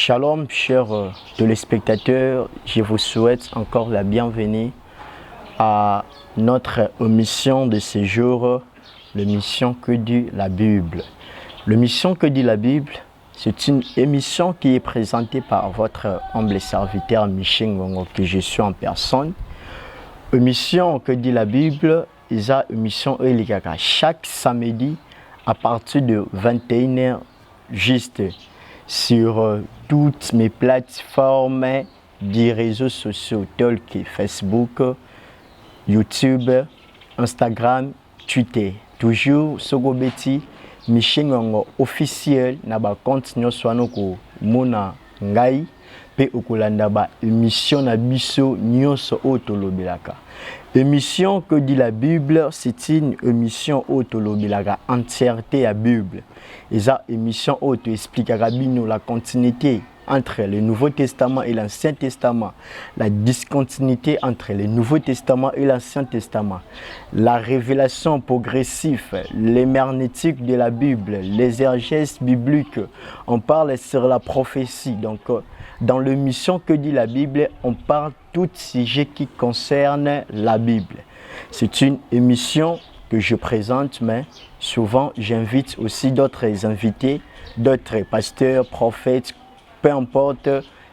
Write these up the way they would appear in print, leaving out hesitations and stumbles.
Shalom, chers téléspectateurs, je vous souhaite encore la bienvenue à notre émission de ce jour, l'émission Que dit la Bible. L'émission Que dit la Bible, c'est une émission qui est présentée par votre humble serviteur Michel Ngongo, que je suis en personne. Émission Que dit la Bible, c'est une émission chaque samedi à partir de 21h juste sur toutes mes plateformes des réseaux sociaux tels que Facebook, YouTube, Instagram, Twitter. Toujours Sogobeti, Michel Ngongo officiel na ba compte nyonso anoko mona ngai pe okolanda ba émission na biso nyonso otolobelaka. Émission Que dit la Bible, c'est une émission otolobelaka entièreté à Bible. Et ça émission auto expliquera bien la continuité entre le Nouveau Testament et l'Ancien Testament, la discontinuité entre le Nouveau Testament et l'Ancien Testament, la révélation progressive, l'herméneutique de la Bible, l'exégèse biblique. On parle sur la prophétie. Donc, dans l'émission Que dit la Bible, on parle tout sujet qui concerne la Bible. C'est une émission que je présente, mais souvent j'invite aussi d'autres invités, d'autres pasteurs, prophètes, peu importe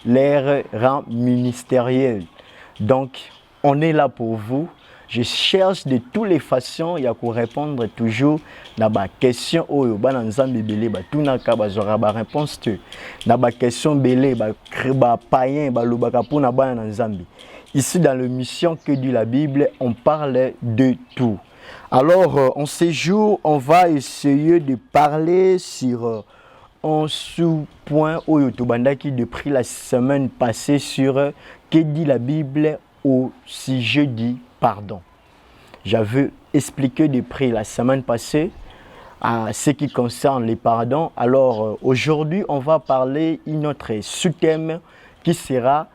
leur rang ministériel. Donc, on est là pour vous. Je cherche de toutes les façons pour répondre toujours à la question oyo bana nzambe belé ba tunaka bazora ba réponse te na ba question belé ba païen ba lobaka pona bana nzambe. Ici dans l'émission Que dit la Bible, on parle de tout. Alors, en ce jour, on va essayer de parler sur un sous-point au Yotobandaki depuis la semaine passée sur Que dit la Bible au sujet du pardon. J'avais expliqué depuis la semaine passée à ce qui concerne les pardons. Alors, aujourd'hui, on va parler d'un autre sous-thème qui sera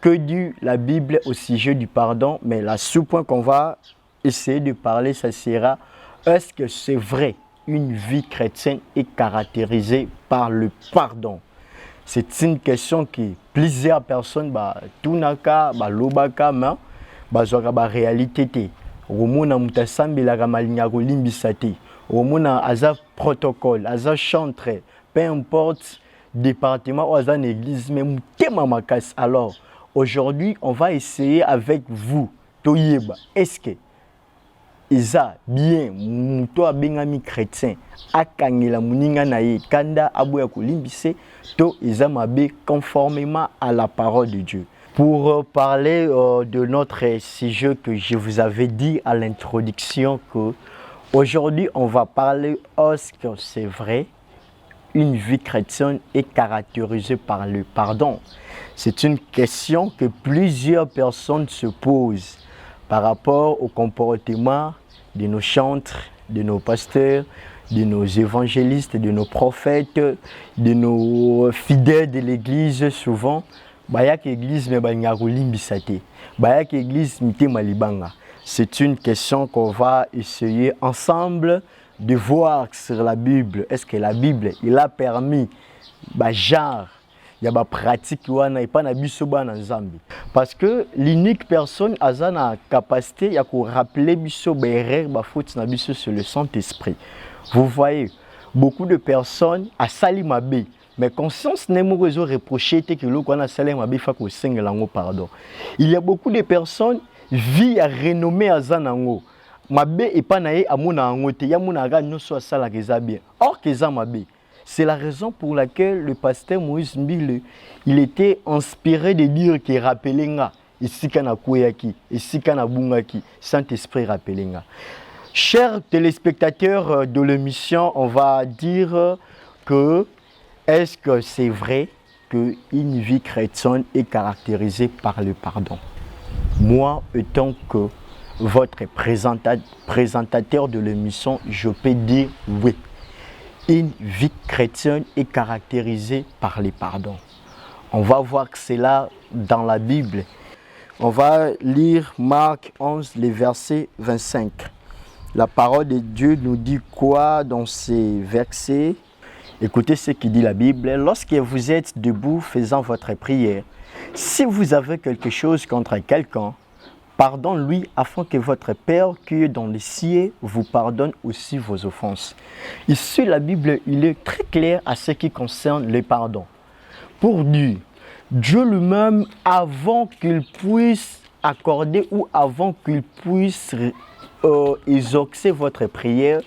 Que dit la Bible au sujet du pardon. Mais la sous-point qu'on va essayer de parler, ça sera: est-ce que c'est vrai une vie chrétienne est caractérisée par le pardon? C'est une question que plusieurs personnes tunaka lobaka ma bazwaka ba réalité te. Romona mutasambi la malinga kolimbisa te. Romona aza protocole, aza chantre, peu importe département ou aza église même tema makas. Alors aujourd'hui, on va essayer avec vous toyeba est-ce que Isa bien muto abengami chrétien akangela muninga na ye kanda aboya kolimbise to isa mabe conformément à la parole de Dieu. Pour parler de notre sujet que je vous avais dit à l'introduction, que aujourd'hui on va parler est-ce que c'est vrai une vie chrétienne est caractérisée par le pardon. C'est une question que plusieurs personnes se posent par rapport au comportement de nos chantres, de nos pasteurs, de nos évangélistes, de nos prophètes, de nos fidèles de l'église. Souvent, c'est une question qu'on va essayer ensemble de voir sur la Bible. Est-ce que la Bible il a permis genre il y a des pratiques parce que l'unique personne a la capacité de rappeler sur le Saint-Esprit. Vous voyez, beaucoup de personnes à Salimabe, mais conscience n'est pas reproché que l'on a Salimabe pardon. Il y a beaucoup de personnes vie à renommer à Zanango. Mabe et pas naé à mon angote, ya mon aga no soit ça la bien. Or que ça mabe. C'est la raison pour laquelle le pasteur Moïse Mbile, il était inspiré de dire qu'il rappelait nga ici kana koyaki, ici kana bungaki, Saint-Esprit rappelait nga. Chers téléspectateurs de l'émission, on va dire que est-ce que c'est vrai qu'une vie chrétienne est caractérisée par le pardon? Moi, étant que votre présentateur de l'émission, je peux dire oui. Une vie chrétienne est caractérisée par les pardons. On va voir que c'est là dans la Bible. On va lire Marc 11, les versets 25. La parole de Dieu nous dit quoi dans ces versets? Écoutez ce qui dit la Bible. Lorsque vous êtes debout faisant votre prière, si vous avez quelque chose contre quelqu'un, pardonne-lui afin que votre Père qui est dans les cieux vous pardonne aussi vos offenses. Ici, la Bible, il est très clair à ce qui concerne le pardon. Pour dire, Dieu lui-même, avant qu'il puisse accorder ou avant qu'il puisse exaucer votre prière,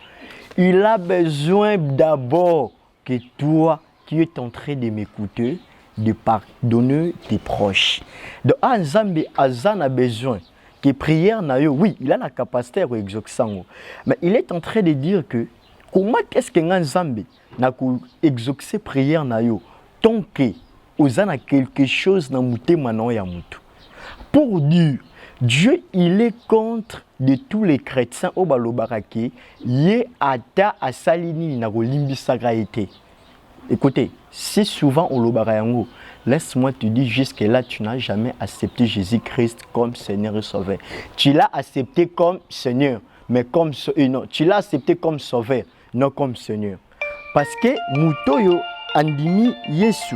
il a besoin d'abord que toi, qui es en train de m'écouter, de pardonner tes proches. Donc, Nzambe a besoin que prière na yo, oui, il a la capacité à exaucer, mais il est en train de dire que comment est-ce que Nzambe n'a exaucer prière na yo tant que ozana quelque chose na mutema na ya mutu. Pour dire Dieu, il est contre de tous les chrétiens au balobarake, yé ata asalini na kolimbisaka été. Écoutez, si souvent au lobarayango, laisse-moi te dire jusque-là, tu n'as jamais accepté Jésus-Christ comme Seigneur et Sauveur. Tu l'as accepté comme Seigneur, mais comme non, tu l'as accepté comme Sauveur, non comme Seigneur. Parce que mutoyo andimi Yesu,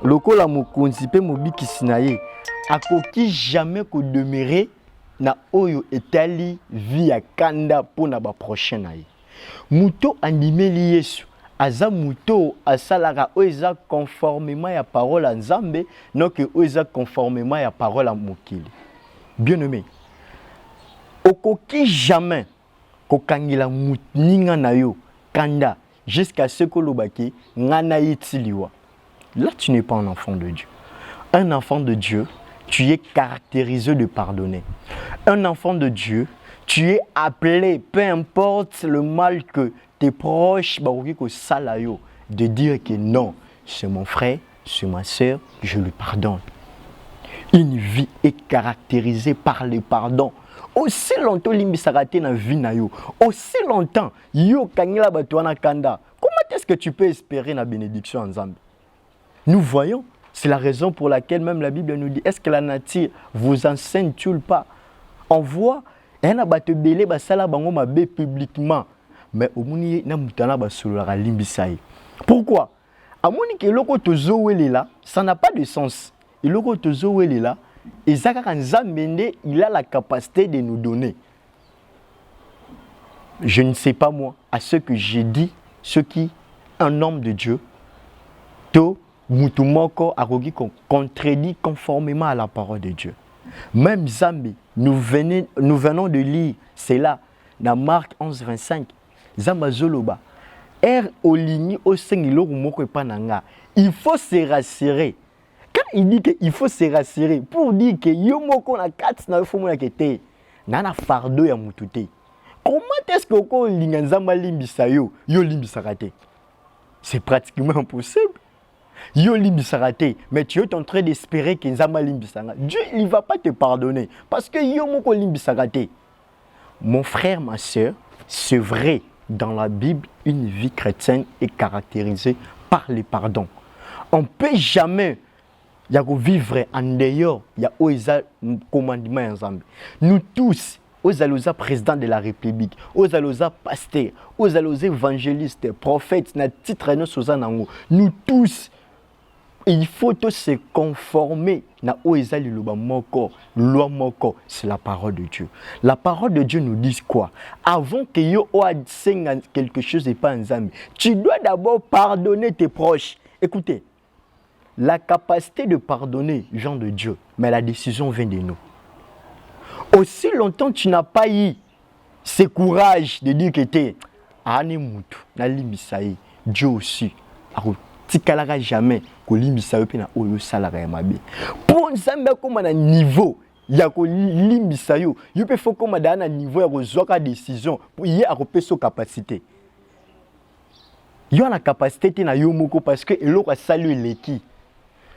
lokola mokonzi pe mobikisi na ye, akoki jamais ko demeurer na oyo etali via kanda pona ba prochain na ye. Muto andimeli Yesu. Aza muto asalara oeza conformément à parole à Nzambe, non que oeza conformément à parole à Mokili. Bien-aimé, okoki jamais kokangila mutninga na yo kanda jusqu'à ce que l'obaki ngana yitiliwa. Là, tu n'es pas un enfant de Dieu. Un enfant de Dieu, tu es caractérisé de pardonner. Un enfant de Dieu, tu es appelé, peu importe le mal que tes proches, de dire que non, c'est mon frère, c'est ma soeur, je lui pardonne. Une vie est caractérisée par le pardon. Aussi longtemps limbisarate na vie na yo, aussi longtemps yo kangela batwana kanda. Comment est-ce que tu peux espérer la bénédiction en Zambie? Nous voyons, c'est la raison pour laquelle même la Bible nous dit, est-ce que la nature vous enseigne-t-il pas? On voit, il y a des belé basala bango mabe publiquement, mais au moni na mutana basulura limbisai. Pourquoi? Amoni ke loko tozo wele là, ça n'a pas de sens. Et loko tozo wele là, Isaac Nzambende, il a la capacité de nous donner. Je ne sais pas moi, à ce que j'ai dit, ce qui un homme de Dieu, to mutumoko arogi contredit conformément à la parole de Dieu. Même Zambi, nous venons de lire, c'est là, dans Marc 11, 25, Zambazoloba, il faut se rassurer. Quand il dit qu'il faut se rassurer, pour dire que yomoko na kat na fomo na kete, nana fardo ya mutute. Comment est-ce que ko linganzamba limbisa yo limbisa raté? C'est pratiquement impossible. Yo limbisa raté, mais tu es en train d'espérer que nzamba limbisa. Dieu il va pas te pardonner parce que yomoko limbisa raté. Mon frère, ma soeur, c'est vrai, dans la Bible, une vie chrétienne est caractérisée par le pardon. On ne peut jamais vivre en dehors, il y a un commandement ensemble. Nous tous, aux alosa président de la République, aux alosa pasteurs, aux alosa évangélistes, prophètes, nous tous, il faut se conformer na oeza liloba moko, loi moko, c'est la parole de Dieu. La parole de Dieu nous dit quoi? Avant que yo oadsenga quelque chose et pas nzambe, tu dois d'abord pardonner tes proches. Écoutez, la capacité de pardonner, gens de Dieu, mais la décision vient de nous. Aussi longtemps tu n'as pas eu ce courage de dire que t'es anemutu, na limisaï, Dieu aussi. Tikalaga jamais ko limbisa yo pe na oyo salaga ya mabe. Pour nzambe ko na niveau ya ko limbisa yo, yo pe faut ko na niveau ya ko zoka décision pour y a peso capacité. Yo na capacité te na yo moko parce que eloko salu leki.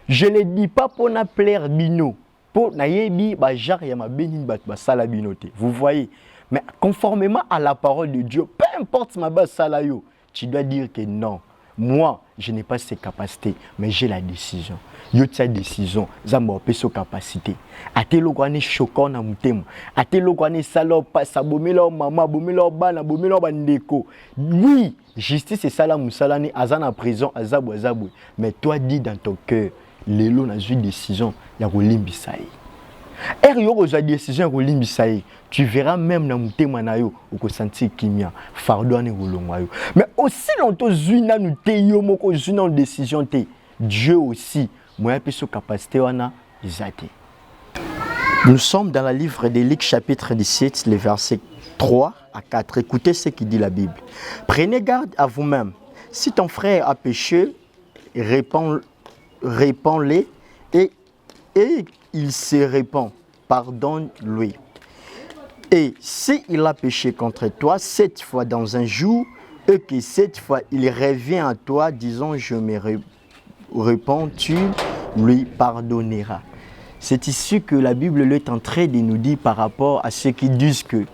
Je ne dis pas pour na plaire bino, pour na yebi ba jar ya mabe ni ba sala binote. Vous voyez, mais conformément à la parole de Dieu, peu importe ma ba sala yo, tu dois dire que non. moi, je n'ai pas ces capacités, mais j'ai la décision. Yo ta décision, zamba opeso capacité. Ate lokwane choquant na mutema. Ate lokwane salopa, sabomelo mama, bomelo bana, bomelo bandeko. Oui, justice et sala musalani, azana prison, azabou. Mais toi dis dans ton cœur, lelo na une décision, ya kolimbisaï. Décision tu verras même dans mutema na yo au sentir kimia fardo ne rolongayo. Mais aussi longtemps zuina nous te yo moko zuina décision te. Dieu aussi moya peso capacité wana izate. Nous sommes dans le livre de Luc chapitre 17 les versets 3 à 4. Écoutez ce qui dit la Bible. Prenez garde à vous-même. Si ton frère a péché, répands-le et il se répand, pardonne-lui. Et s'il a péché contre toi 7 fois dans un jour, et que 7 fois il revient à toi, disons je me réponds, tu lui pardonneras. C'est ici que la Bible est en train de nous dire par rapport à ceux qui disent que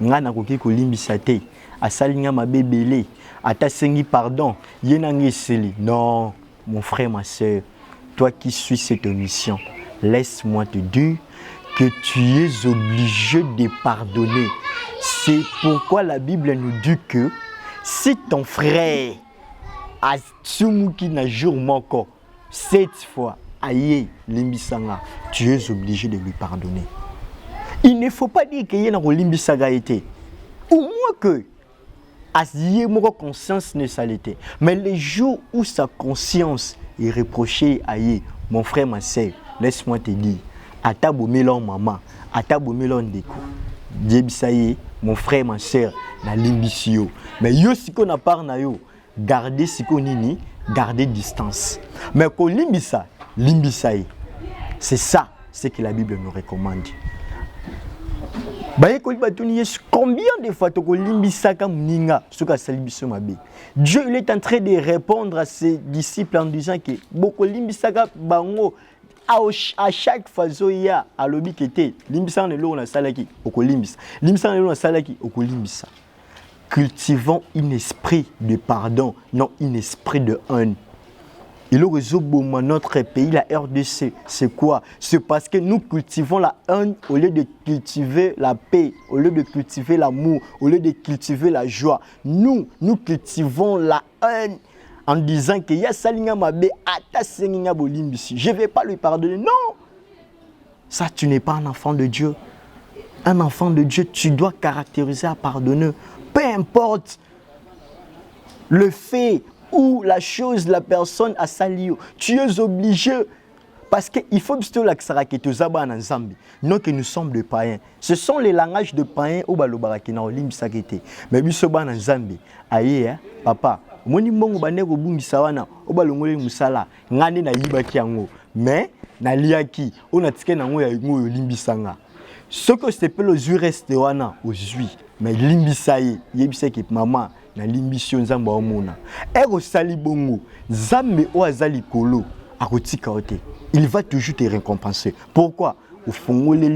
ngana koki kolimbisate, asalinga mabebele, atasengi pardon, yenangeseli. Non, mon frère, ma soeur, toi qui suis cette mission, laisse-moi te dire que tu es obligé de pardonner. C'est pourquoi la Bible nous dit que si ton frère a tsumuki na jour moko 7 fois aye limbisanga, tu es obligé de lui pardonner. Il ne faut pas dire qu'il y a une limbisanga été. Au moins que asiye moko conscience ne saleté. Mais les jours où sa conscience est reprochée aye, mon frère, ma soeur, laisse-moi te dire, ata bomelo maman, ata bomelo ndeko. Diebisaye, mon frère, ma soeur, na limbisio. Mais yo siko na part na yo, gardez siko nini, gardez distance. Mais ko limbisa, limbisaye. C'est ça, ce que la Bible nous recommande. Combien de fois Dieu il est en train de répondre à ses disciples en disant que à chaque fois zoya à l'obi kete limbisa ne lo na salaki okolimbisa limbisa ne lo na salaki okolimbisa. Cultivons un esprit de pardon, non un esprit de haine. Et le réseau dans notre pays, la RDC, c'est quoi? C'est parce que nous cultivons la haine au lieu de cultiver la paix, au lieu de cultiver l'amour, au lieu de cultiver la joie. Nous cultivons la haine en disant que ya salinga mabe ata senginga bolimbisi. Je ne vais pas lui pardonner. Non! Ça, tu n'es pas un enfant de Dieu. Un enfant de Dieu, tu dois caractériser à pardonner. Peu importe le fait ou la chose, la personne a sali, tu es obligé. Parce qu'il faut que non que nous sommes des païens. Ce sont les langages de païens au balobaraki na olim sakete. Mais bisoba na Nzambe. Aye papa, moni mbongo baneko bumbisa wana obalongole musala ngane na yibaki yango. Mais na liaki ona tike na ngo ya ngo limbisanga. Ce que c'est peu le jus reste wana aujourd'hui. Mais limbisaye, yebisa ki maman na limbisio nzamba omona. Ego sali bongo, Nzambe o azali kolo akotika ote. Il va toujours te récompenser. Pourquoi? Au fond, la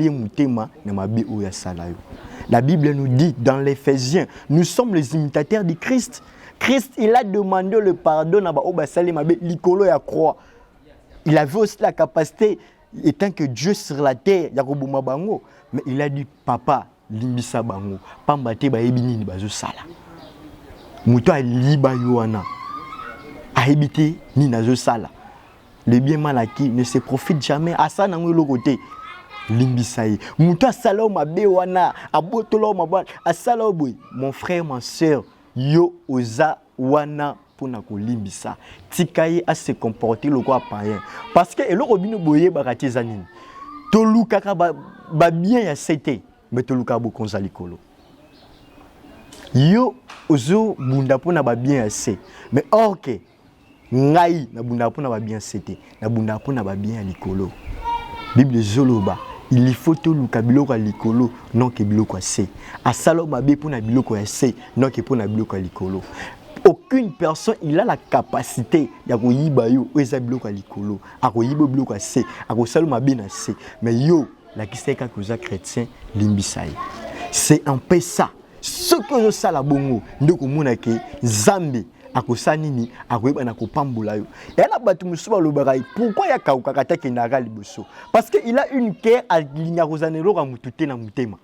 Bible nous dit dans l'Éphésiens, nous sommes les imitateurs de Christ. Christ, il a demandé le pardon à l'icolo et à croix. Il avait aussi la capacité, étant que Dieu sur la terre, mais il a dit, papa, limbisa bango, pambate ba ebini bazo sala. Muto a liba yoana, a ebité ni nazo sala. Le bien mal acquis ne se profite jamais. À ça, dans le côté, limbisaï. Mouta salo ma bewana, abotolo ma boîte, à saloboui. Mon frère, ma soeur, yo oza wana pour na ko limbisa. Tikaye à se comporter le quoi païen. Parce que le robino boye barati zanine. Tolu kaka ba bien ya sete, mais tolu kabo konzalikolo. Yo ozo bunda pour na ba bien assez. Mais ok. Ngai na bunda pona ba bien c'était na bunda pona ba bien likolo. Bible zoloba il faut to luka biloko likolo non ke biloko assez. Asalo mabe pona biloko assez non ke pona biloko likolo. Aucune personne il a la capacité ya ko yiba yo eza biloko likolo. Ako yiba biloko assez, ako salo mabe na assez. Mais yo la kiseka koza chrétien limbisai. C'est un peu ça. Ce que je sais la bongo ndeko mona ke Nzambe akosa nini akoyeba na kopambola yo ya na bato musu balobaka pourquoi ya kauka kata kenara liboso parce que il a une cœur alinya kozanelo ka mutu te na mutema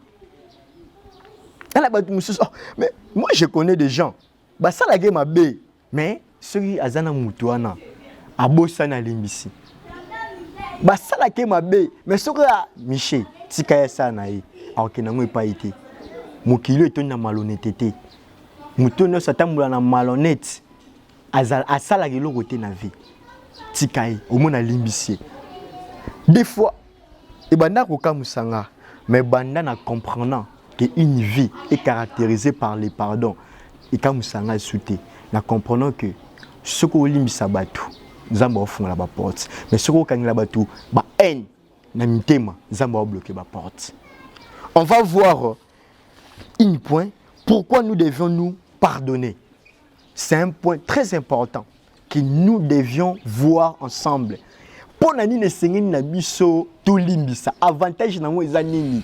ya na bato musu mais moi je connais des gens basala ke mabe mais soki azana mutu wana abosa na limbisi basala ke mabe mais soki Michel tika ya sana ye akena ngwe pa ite mokili eto na malhonnêteté mutu no satambola na malhonnête asala ke loko te na vie tika ye omona limbisi des fois et banda ko kamusanga mais banda na comprenant que une vie est caractérisée par les pardons et kamusanga souté na comprenant que ce ko limbisa batu nzamba ofunga ba porte mais ce ko kangela batu ba haine na mitema nzamba bloquer ba porte. On va voir un point pourquoi nous devions nous pardonner. C'est un point très important que nous devions voir ensemble. Pour nani ne sengeni na biso to limbisa avantage na ngo eza nini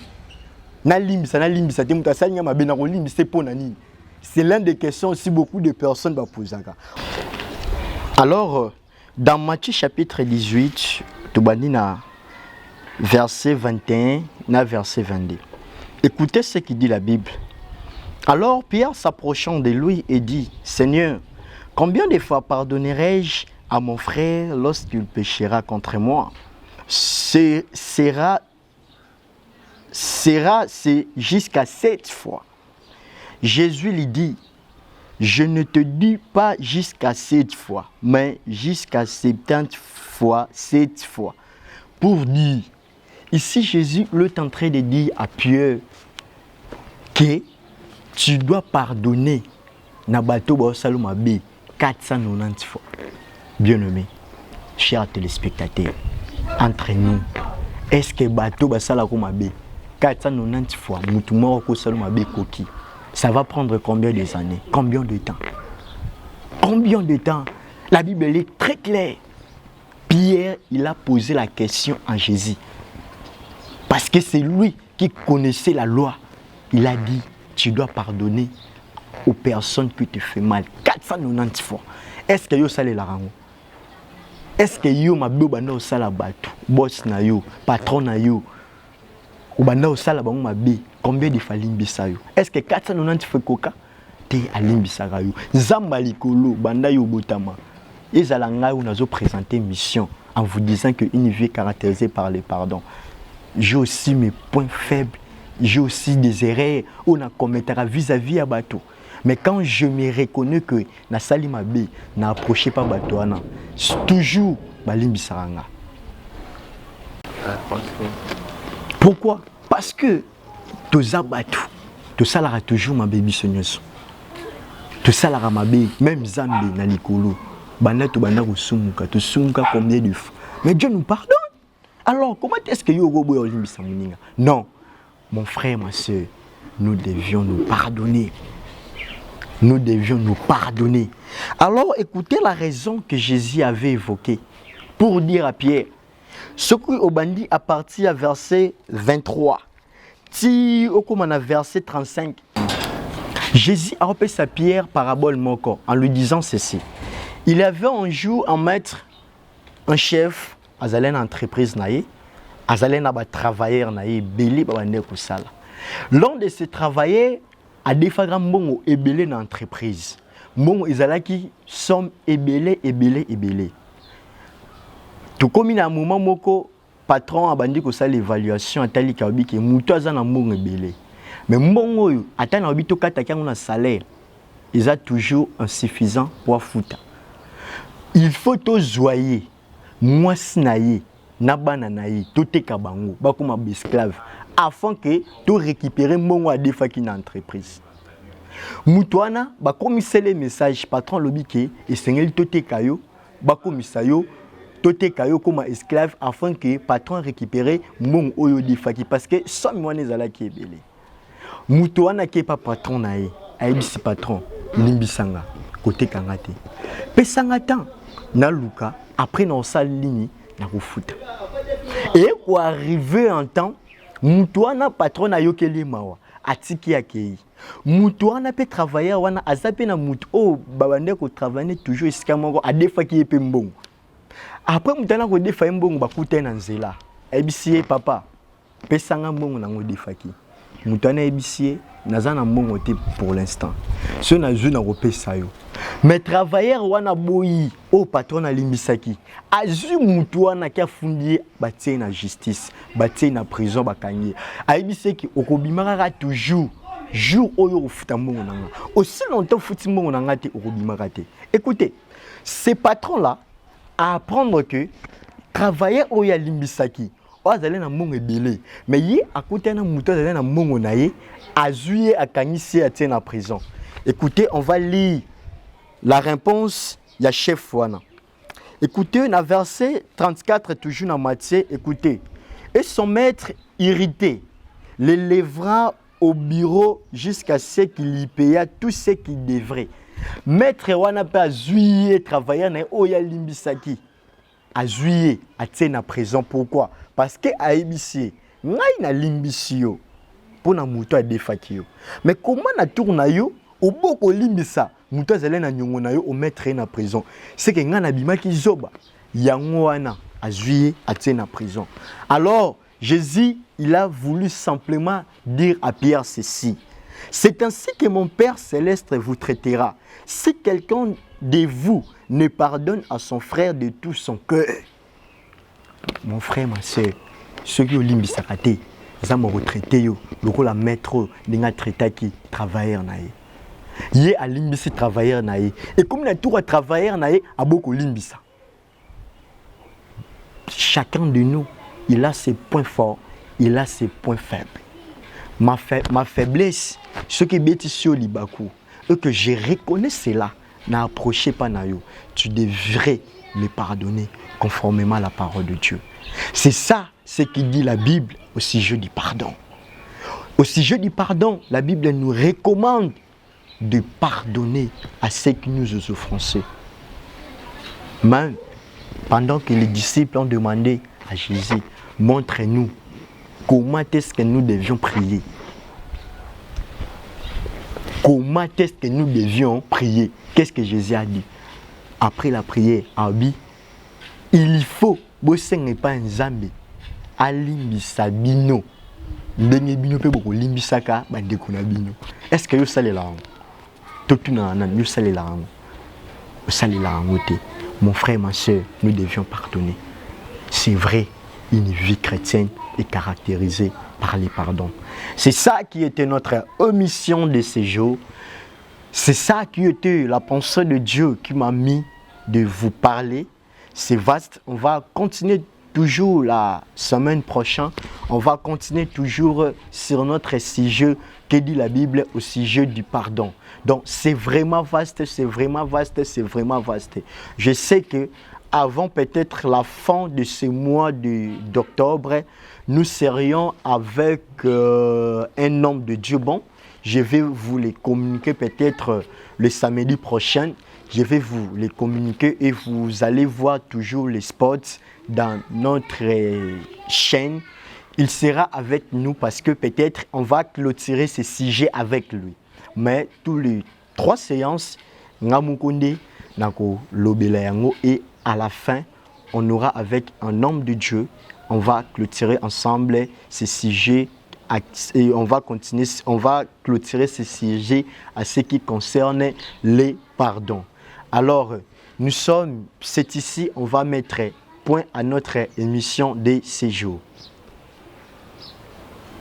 na limbisa te muta sanya mabe na ko limbisa pour nani. C'est l'une des questions aussi beaucoup de personnes va poser. Alors dans Matthieu chapitre 18 tobandi na verset 21 na verset 22. Écoutez ce qui dit la Bible. Alors Pierre s'approchant de lui et dit, Seigneur, combien de fois pardonnerai-je à mon frère lorsqu'il péchera contre moi? C'est jusqu'à 7 fois. Jésus lui dit, je ne te dis pas jusqu'à 7 fois, mais jusqu'à 70 fois, 7 fois. Pour dire, ici Jésus est en train de dire à Pierre que tu dois pardonner na bato ba saloma b 490 fois. Bien-aimé, chers téléspectateurs, entre nous, est-ce que bato ba saloma b 490 fois mutu moko ko saloma b koki? Ça va prendre combien d'années? Combien de temps? Combien de temps? La Bible est très claire. Pierre, il a posé la question à Jésus. Parce que c'est lui qui connaissait la loi. Il a dit, tu dois pardonner aux personnes qui te font mal. 490 fois. Est-ce que yo sale la rango? Est-ce que yo ma bobana au sala batu? Boss na yo, patron na yo. Ou bana au sala bango ma be. Combien de fois limbisa yo? Est-ce que 490 fois koka? Te alimbisa yo. Zamba likolo, banda yo botama. Ezala nga ou nazo présenter mission en vous disant qu'une vie est caractérisée par les pardons. J'ai aussi mes points faibles, j'ai aussi des erreurs, on a commettra vis-à-vis à bateau. Mais quand je me reconnais que na sali mabe, na approché pas bateau ana, toujours balimbisaranga. Pourquoi? Parce que toza bateau, to salara toujours ma baby sonyoso. To salara mabe, même zambe na likolo. Banda to banda ko sumuka, to sumuka combien de fois. Mais Dieu nous pardonne. Alors, comment est-ce que yo go boyo limbisa muninga? Non. Mon frère, ma soeur, nous devions nous pardonner. Nous devions nous pardonner. Alors, écoutez la raison que Jésus avait évoquée pour dire à Pierre. Ce qui au bandit à partir à verset 23. Si au verset 35. Jésus a rappelé sa Pierre parabole moko en lui disant ceci. Il avait un jour un maître, un chef, azalen entreprise naïe, azalen aba travailleur naïe, belé babane kusala. L'un de ces travailleurs a défagra mbongo ebelé dans l'entreprise. Mbongo izalaki somme ebelé. Tout comme il a un moment moko patron a bandi kusala l'évaluation atali kabi ke muto azana mbongo ebelé. Mais mbongo yo atana obito kata kango na salaire, ils a toujours insuffisant pour fouta. Il faut to joyer moi sinaye nabana naye to teka bango bakoma esclave afin que to récupérer mbongo a defaki na entreprise. Mutuana bakomisa les messages patron lobike esengeli to teka yo bakomisa yo to teka yo comme esclave afin que patron récupérer mbongo oyo defaki parce que sans moi nezala ki ebele. Mutuana ke pas patron naye ayebisi patron limbisanga côté kangate. Pesanga temps na luka après na salle ligne na kofuta. Et pour arriver en temps, mutuana patron na yokeli mawa. atiki akei. Mutu wana pe travailler wana azape na mutu o babande ko travailler toujours esika moko adefaki pe mbongo. Après mutana ko defa mbongo bakute na nzela. Ebisie papa pesanga mbongo nango defaki. Mutana ebisie nazana mbongo te pour l'instant. Ce na jeu na kopesa yo. Mais travailleur wana boyi o patron na limbisaki. Azu mutu wana ki afundi batie na justice, batie na prison bakangi. Aibise ki okobimaka toujours jour oyo ofuta mbongo nanga. Aussi longtemps futi mbongo nanga te okobimaka te. Écoutez, ces patrons là à apprendre que travailleur oyo limbisaki azali na mbongo ebele, mais yi akote na mutu azali na mbongo na ye azuye akangisi atie na prison. Écoutez, on va lire la réponse ya chef wana. Écoutez, dans verset 34, toujours dans Matthieu, écoutez. Et son maître, irrité, le lèvera au bureau jusqu'à ce qu'il y paya tout ce qu'il devrait. Maître wana pe azuye travailler na oya limbisaki. Azuye atie na prison. Pourquoi? Parce que aibisi ngai na limbisio pour na muto a defaki yo. Mais comment na tourna yo oboko limbisa muto azali na nyongo na yo o mettre na prison. C'est que nga na bimaki zoba yango wana azuye atie na prison. Alors Jésus, il a voulu simplement dire à Pierre ceci. C'est ainsi que mon Père céleste vous traitera. Si quelqu'un de vous ne pardonne à son frère de tout son cœur. Mon frère, ma soeur, ceux qui ont limbisakate, ils ont retraité yo, le la maître n'inga traité qui travailleur nae. Yé a limbisi travailleur nae. Et comme la tour à travailleur nae a beaucoup limbisa. Chacun de nous, il a ses points forts, il a ses points faibles. Ma faiblesse, ce qui est bêtise sur Libakou, et que je reconnais cela, n'approchez pas Nayo, tu devrais me pardonner conformément à la parole de Dieu. C'est ça ce qui dit la Bible au sujet du pardon. Au sujet du pardon, la Bible nous recommande de pardonner à ceux qui nous ont offensés. Même pendant que les disciples ont demandé à Jésus, montre-nous comment est-ce que nous devions prier. Comment est-ce que nous devions prier? Qu'est-ce que Jésus a dit? Après la prière, il faut bosser pas un zambe alimbisa bino ndenge bino pe boko limbisaka bandeko na bino. Est-ce que yo salela totuna na yo salela ngote? Mon frère, ma soeur, nous devions pardonner. C'est vrai, une vie chrétienne est caractérisée par les pardons. C'est ça qui était notre omission de ces jours. C'est ça qui était la pensée de Dieu qui m'a mis de vous parler. C'est vaste. On va continuer toujours la semaine prochaine. On va continuer toujours sur notre sujet que dit la Bible au sujet du pardon. Donc c'est vraiment vaste, c'est vraiment vaste, c'est vraiment vaste. Je sais que avant peut-être la fin de ce mois d'octobre, nous serions avec un homme de Dieu bon. Je vais vous les communiquer peut-être le samedi prochain. Je vais vous les communiquer et vous allez voir toujours les spots dans notre chaîne. Il sera avec nous parce que peut-être on va clôturer ce sujet avec lui. Mais tous les 3 séances, Ngamukonde, Nako Lobelayango, et à la fin, on aura avec un homme de Dieu, on va clôturer ensemble ce sujet et on va clôturer ce sujet à ce qui concerne les pardons. Alors, c'est ici, on va mettre point à notre émission de ces jours.